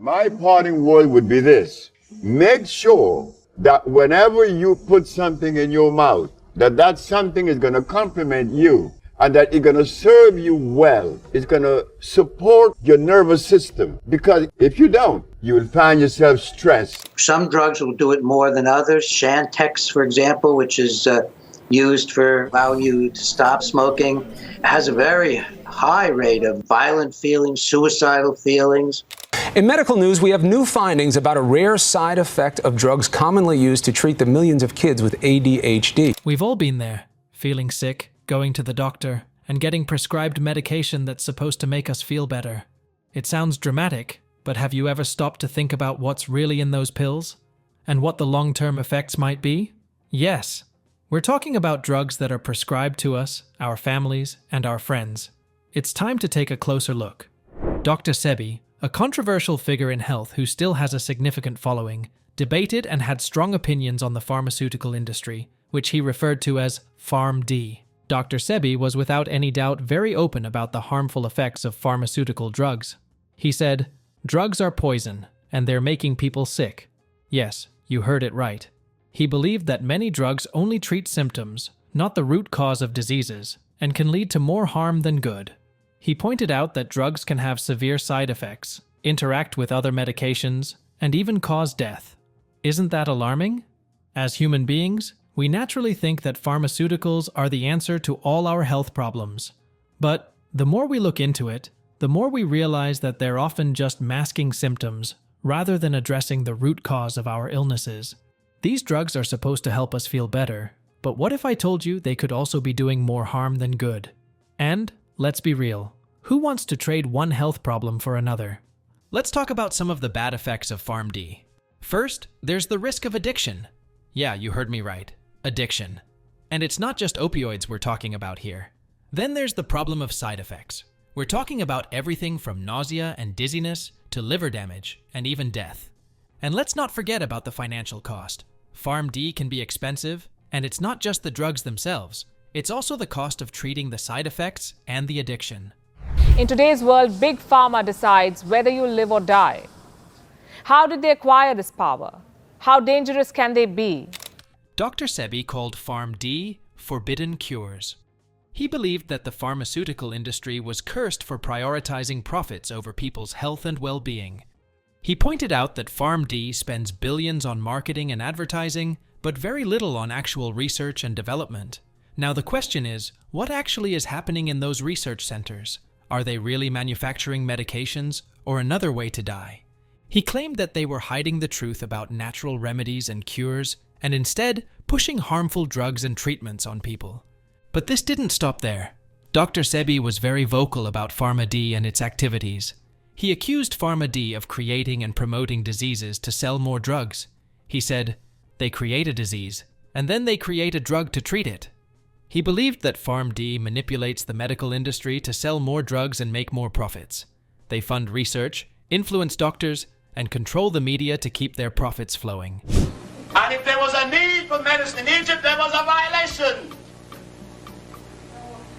My parting word would be this. Make sure that whenever you put something in your mouth, that something is going to complement you and that it's going to serve you well. It's going to support your nervous system. Because if you don't, you will find yourself stressed. Some drugs will do it more than others. Chantix, for example, which is used for allowing you to stop smoking, has a very high rate of violent feelings, suicidal feelings. In medical news, we have new findings about a rare side effect of drugs commonly used to treat the millions of kids with ADHD. We've all been there, feeling sick, going to the doctor, and getting prescribed medication that's supposed to make us feel better. It sounds dramatic, but have you ever stopped to think about what's really in those pills? And what the long-term effects might be? Yes, we're talking about drugs that are prescribed to us, our families, and our friends. It's time to take a closer look. Dr. Sebi, a controversial figure in health who still has a significant following, debated and had strong opinions on the pharmaceutical industry, which he referred to as Pharm D. Dr. Sebi was without any doubt very open about the harmful effects of pharmaceutical drugs. He said, "Drugs are poison, and they're making people sick." Yes, you heard it right. He believed that many drugs only treat symptoms, not the root cause of diseases, and can lead to more harm than good. He pointed out that drugs can have severe side effects, interact with other medications, and even cause death. Isn't that alarming? As human beings, we naturally think that pharmaceuticals are the answer to all our health problems. But the more we look into it, the more we realize that they're often just masking symptoms rather than addressing the root cause of our illnesses. These drugs are supposed to help us feel better, but what if I told you they could also be doing more harm than good? And, let's be real, who wants to trade one health problem for another? Let's talk about some of the bad effects of Pharm D. First, there's the risk of addiction. Yeah, you heard me right. Addiction. And it's not just opioids we're talking about here. Then there's the problem of side effects. We're talking about everything from nausea and dizziness to liver damage and even death. And let's not forget about the financial cost. Pharm D can be expensive, and it's not just the drugs themselves. It's also the cost of treating the side effects and the addiction. In today's world, Big Pharma decides whether you live or die. How did they acquire this power? How dangerous can they be? Dr. Sebi called Pharm D forbidden cures. He believed that the pharmaceutical industry was cursed for prioritizing profits over people's health and well-being. He pointed out that Pharm D spends billions on marketing and advertising, but very little on actual research and development. Now the question is, what actually is happening in those research centers? Are they really manufacturing medications or another way to die? He claimed that they were hiding the truth about natural remedies and cures, and instead pushing harmful drugs and treatments on people. But this didn't stop there. Dr. Sebi was very vocal about Pharm D and its activities. He accused Pharm D of creating and promoting diseases to sell more drugs. He said, "They create a disease, and then they create a drug to treat it." He believed that Pharm D manipulates the medical industry to sell more drugs and make more profits. They fund research, influence doctors, and control the media to keep their profits flowing. And if there was a need for medicine in Egypt, there was a violation.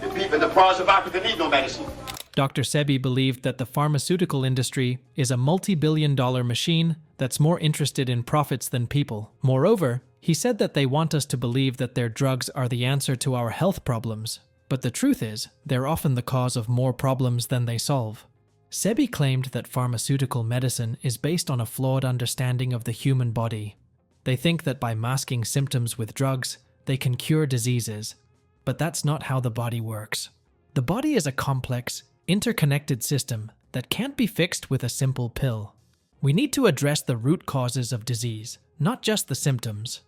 The people in the parts of Africa need no medicine. Dr. Sebi believed that the pharmaceutical industry is a multi-billion-dollar machine that's more interested in profits than people. Moreover, he said that they want us to believe that their drugs are the answer to our health problems. But the truth is, they're often the cause of more problems than they solve. Sebi claimed that pharmaceutical medicine is based on a flawed understanding of the human body. They think that by masking symptoms with drugs, they can cure diseases. But that's not how the body works. The body is a complex, interconnected system that can't be fixed with a simple pill. We need to address the root causes of disease, not just the symptoms.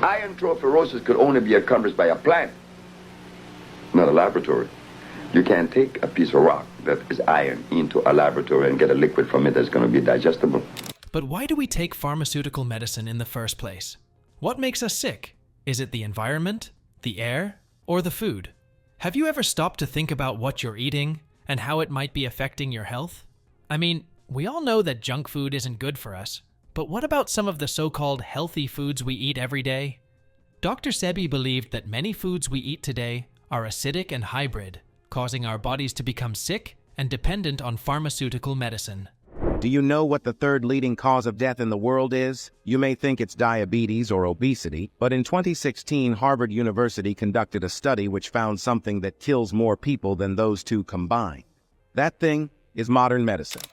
Iron trophosis could only be accomplished by a plant, not a laboratory. You can't take a piece of rock that is iron into a laboratory and get a liquid from it that's going to be digestible. But why do we take pharmaceutical medicine in the first place? What makes us sick? Is it the environment, the air, or the food? Have you ever stopped to think about what you're eating and how it might be affecting your health? I mean, we all know that junk food isn't good for us, but what about some of the so-called healthy foods we eat every day? Dr. Sebi believed that many foods we eat today are acidic and hybrid, causing our bodies to become sick and dependent on pharmaceutical medicine. Do you know what the third leading cause of death in the world is? You may think it's diabetes or obesity, but in 2016, Harvard University conducted a study which found something that kills more people than those two combined. That thing is modern medicine.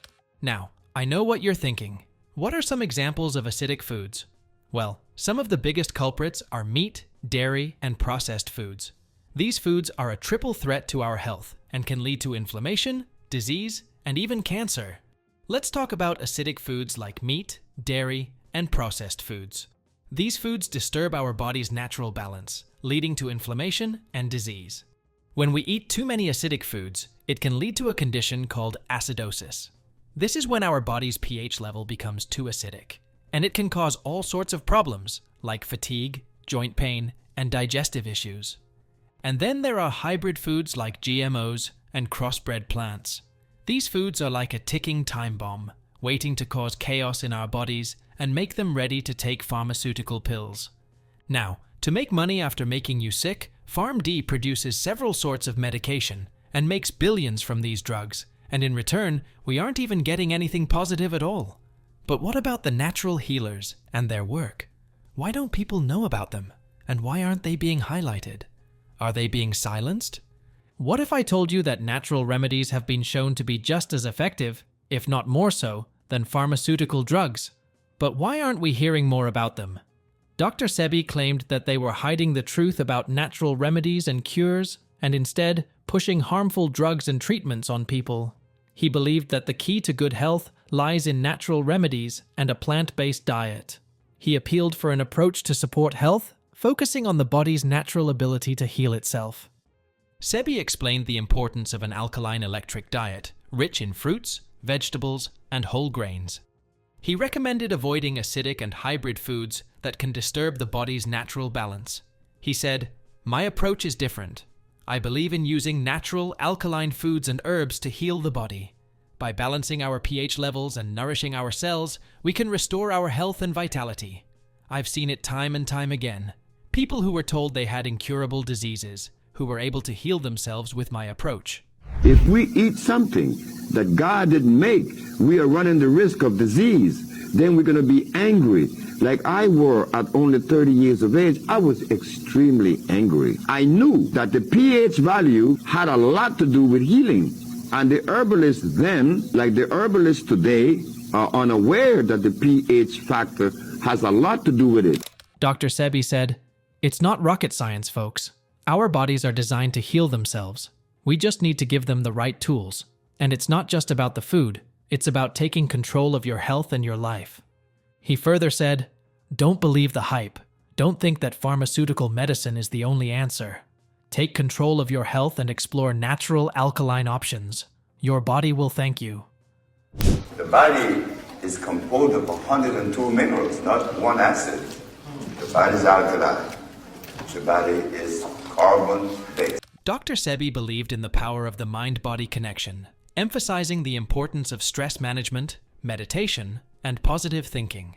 Now, I know what you're thinking. What are some examples of acidic foods? Well, some of the biggest culprits are meat, dairy, and processed foods. These foods are a triple threat to our health and can lead to inflammation, disease, and even cancer. Let's talk about acidic foods like meat, dairy, and processed foods. These foods disturb our body's natural balance, leading to inflammation and disease. When we eat too many acidic foods, it can lead to a condition called acidosis. This is when our body's pH level becomes too acidic, and it can cause all sorts of problems like fatigue, joint pain, and digestive issues. And then there are hybrid foods like GMOs and crossbred plants. These foods are like a ticking time bomb, waiting to cause chaos in our bodies and make them ready to take pharmaceutical pills. Now, to make money after making you sick, Pharm D produces several sorts of medication and makes billions from these drugs, and in return, we aren't even getting anything positive at all. But what about the natural healers and their work? Why don't people know about them? And why aren't they being highlighted? Are they being silenced? What if I told you that natural remedies have been shown to be just as effective, if not more so, than pharmaceutical drugs? But why aren't we hearing more about them? Dr. Sebi claimed that they were hiding the truth about natural remedies and cures, and instead pushing harmful drugs and treatments on people. He believed that the key to good health lies in natural remedies and a plant-based diet. He appealed for an approach to support health, focusing on the body's natural ability to heal itself. Sebi explained the importance of an alkaline-electric diet, rich in fruits, vegetables, and whole grains. He recommended avoiding acidic and hybrid foods that can disturb the body's natural balance. He said, "My approach is different. I believe in using natural, alkaline foods and herbs to heal the body. By balancing our pH levels and nourishing our cells, we can restore our health and vitality. I've seen it time and time again. People who were told they had incurable diseases, who were able to heal themselves with my approach." If we eat something that God didn't make, we are running the risk of disease. Then we're going to be angry. Like I were at only 30 years of age, I was extremely angry. I knew that the pH value had a lot to do with healing. And the herbalists then, like the herbalists today, are unaware that the pH factor has a lot to do with it. Dr. Sebi said, "It's not rocket science, folks. Our bodies are designed to heal themselves. We just need to give them the right tools. And it's not just about the food, it's about taking control of your health and your life." He further said, "Don't believe the hype. Don't think that pharmaceutical medicine is the only answer. Take control of your health and explore natural alkaline options. Your body will thank you." The body is composed of 102 minerals, not one acid. The body is alkaline. The body is carbon-based. Dr. Sebi believed in the power of the mind-body connection, emphasizing the importance of stress management, meditation, and positive thinking.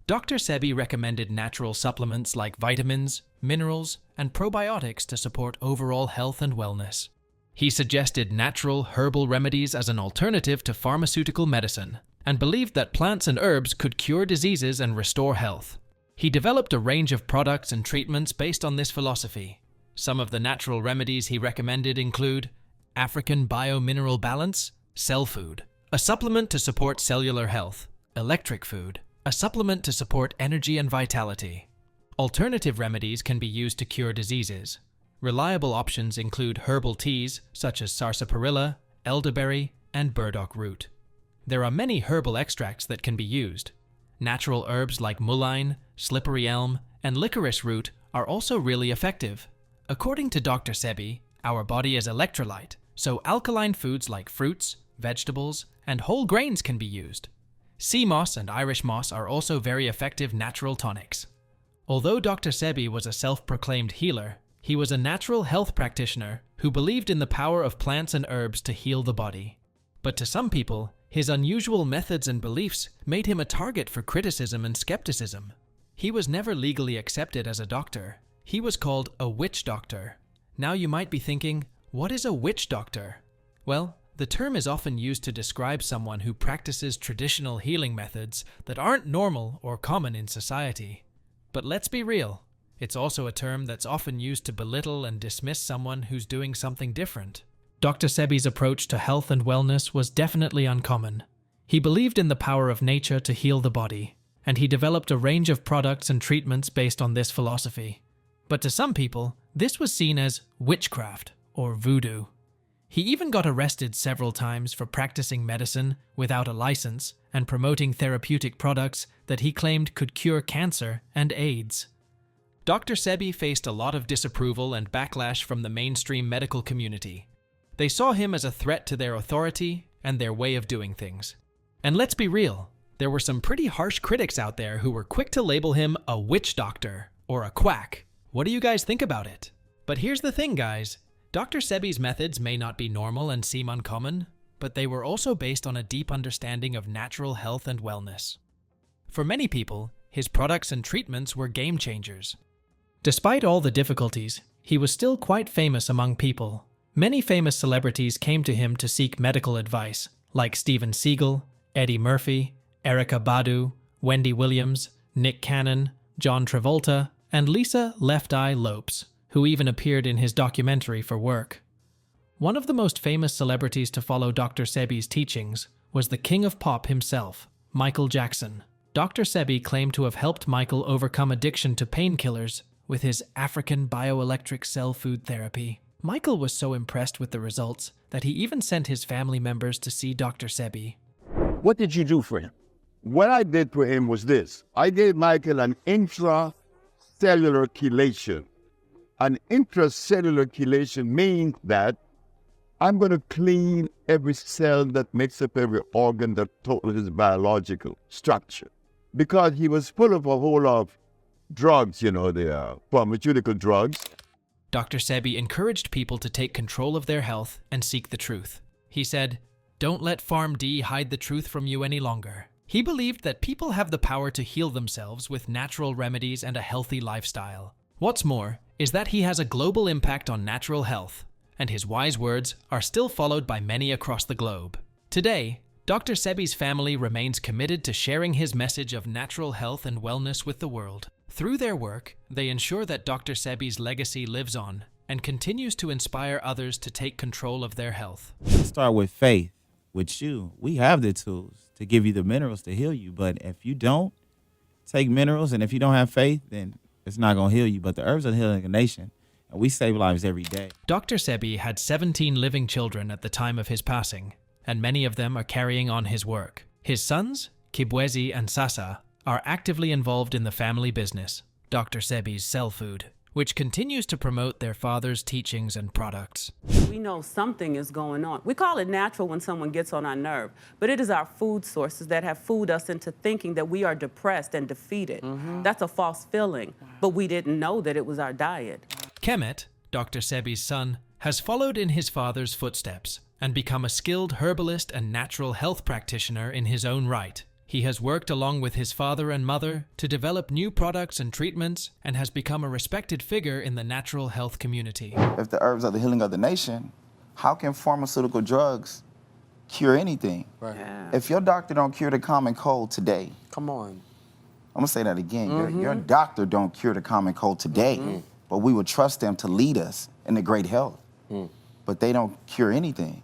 Dr. Sebi recommended natural supplements like vitamins, minerals, and probiotics to support overall health and wellness. He suggested natural herbal remedies as an alternative to pharmaceutical medicine, and believed that plants and herbs could cure diseases and restore health. He developed a range of products and treatments based on this philosophy. Some of the natural remedies he recommended include African Biomineral Balance, Cell Food, a supplement to support cellular health, Electric Food, a supplement to support energy and vitality. Alternative remedies can be used to cure diseases. Reliable options include herbal teas such as sarsaparilla, elderberry, and burdock root. There are many herbal extracts that can be used. Natural herbs like mullein, slippery elm, and licorice root are also really effective. According to Dr. Sebi, our body is electrolyte, so alkaline foods like fruits, vegetables, and whole grains can be used. Sea moss and Irish moss are also very effective natural tonics. Although Dr. Sebi was a self-proclaimed healer, he was a natural health practitioner who believed in the power of plants and herbs to heal the body. But to some people, his unusual methods and beliefs made him a target for criticism and skepticism. He was never legally accepted as a doctor. He was called a witch doctor. Now you might be thinking, what is a witch doctor? Well, The term is often used to describe someone who practices traditional healing methods that aren't normal or common in society. But let's be real, it's also a term that's often used to belittle and dismiss someone who's doing something different. Dr. Sebi's approach to health and wellness was definitely uncommon. He believed in the power of nature to heal the body, and he developed a range of products and treatments based on this philosophy. But to some people, this was seen as witchcraft or voodoo. He even got arrested several times for practicing medicine without a license and promoting therapeutic products that he claimed could cure cancer and AIDS. Dr. Sebi faced a lot of disapproval and backlash from the mainstream medical community. They saw him as a threat to their authority and their way of doing things. And let's be real, there were some pretty harsh critics out there who were quick to label him a witch doctor or a quack. What do you guys think about it? But here's the thing, guys. Dr. Sebi's methods may not be normal and seem uncommon, but they were also based on a deep understanding of natural health and wellness. For many people, his products and treatments were game changers. Despite all the difficulties, he was still quite famous among people. Many famous celebrities came to him to seek medical advice, like Steven Seagal, Eddie Murphy, Erykah Badu, Wendy Williams, Nick Cannon, John Travolta, and Lisa Left Eye Lopes, who even appeared in his documentary for work. One of the most famous celebrities to follow Dr. Sebi's teachings was the king of pop himself, Michael Jackson. Dr. Sebi claimed to have helped Michael overcome addiction to painkillers with his African bioelectric cell food therapy. Michael was so impressed with the results that he even sent his family members to see Dr. Sebi. What did you do for him? What I did for him was this. I gave Michael an intracellular chelation. An intracellular chelation means that I'm going to clean every cell that makes up every organ that totals his biological structure. Because he was full of a whole lot of drugs, the pharmaceutical drugs. Dr. Sebi encouraged people to take control of their health and seek the truth. He said, "Don't let Pharm D hide the truth from you any longer." He believed that people have the power to heal themselves with natural remedies and a healthy lifestyle. What's more is that he has a global impact on natural health, and his wise words are still followed by many across the globe. Today, Dr. Sebi's family remains committed to sharing his message of natural health and wellness with the world. Through their work, they ensure that Dr. Sebi's legacy lives on and continues to inspire others to take control of their health. Start with faith. With you, we have the tools to give you the minerals to heal you, but if you don't take minerals and if you don't have faith, then it's not going to heal you. But the herbs are healing a nation, and we save lives every day. Dr. Sebi had 17 living children at the time of his passing, and many of them are carrying on his work. His sons, Kibwezi and Sasa, are actively involved in the family business, Dr. Sebi's Cell Food, which continues to promote their father's teachings and products. We know something is going on. We call it natural when someone gets on our nerve, but it is our food sources that have fooled us into thinking that we are depressed and defeated. That's a false feeling, but we didn't know that it was our diet. Kemet, Dr. Sebi's son, has followed in his father's footsteps and become a skilled herbalist and natural health practitioner in his own right. He has worked along with his father and mother to develop new products and treatments and has become a respected figure in the natural health community. If the herbs are the healing of the nation, how can pharmaceutical drugs cure anything? Right. Yeah. If your doctor don't cure the common cold today, come on. I'm gonna say that again. Your doctor don't cure the common cold today, but we would trust them to lead us into great health. But they don't cure anything.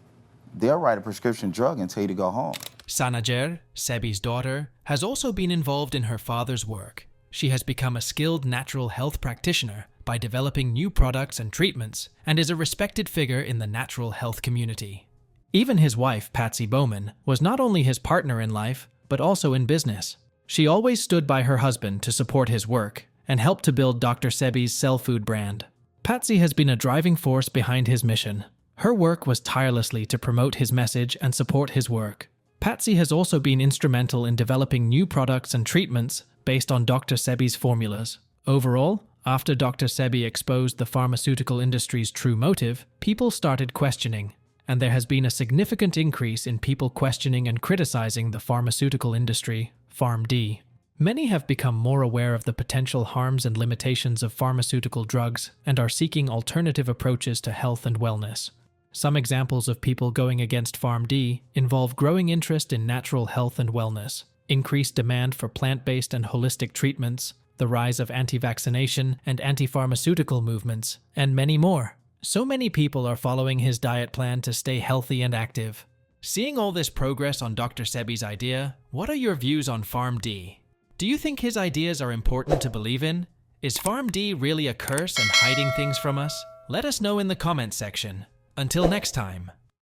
They'll write a prescription drug and tell you to go home. Sanajer, Sebi's daughter, has also been involved in her father's work. She has become a skilled natural health practitioner by developing new products and treatments and is a respected figure in the natural health community. Even his wife, Patsy Bowman, was not only his partner in life, but also in business. She always stood by her husband to support his work and helped to build Dr. Sebi's Cell Food brand. Patsy has been a driving force behind his mission. Her work was tirelessly to promote his message and support his work. Patsy has also been instrumental in developing new products and treatments based on Dr. Sebi's formulas. Overall, after Dr. Sebi exposed the pharmaceutical industry's true motive, people started questioning, and there has been a significant increase in people questioning and criticizing the pharmaceutical industry, Pharm D. Many have become more aware of the potential harms and limitations of pharmaceutical drugs and are seeking alternative approaches to health and wellness. Some examples of people going against Pharm D involve growing interest in natural health and wellness, increased demand for plant-based and holistic treatments, the rise of anti-vaccination and anti-pharmaceutical movements, and many more. So many people are following his diet plan to stay healthy and active. Seeing all this progress on Dr. Sebi's idea, what are your views on Pharm D? Do you think his ideas are important to believe in? Is Pharm D really a curse and hiding things from us? Let us know in the comments section. Until next time.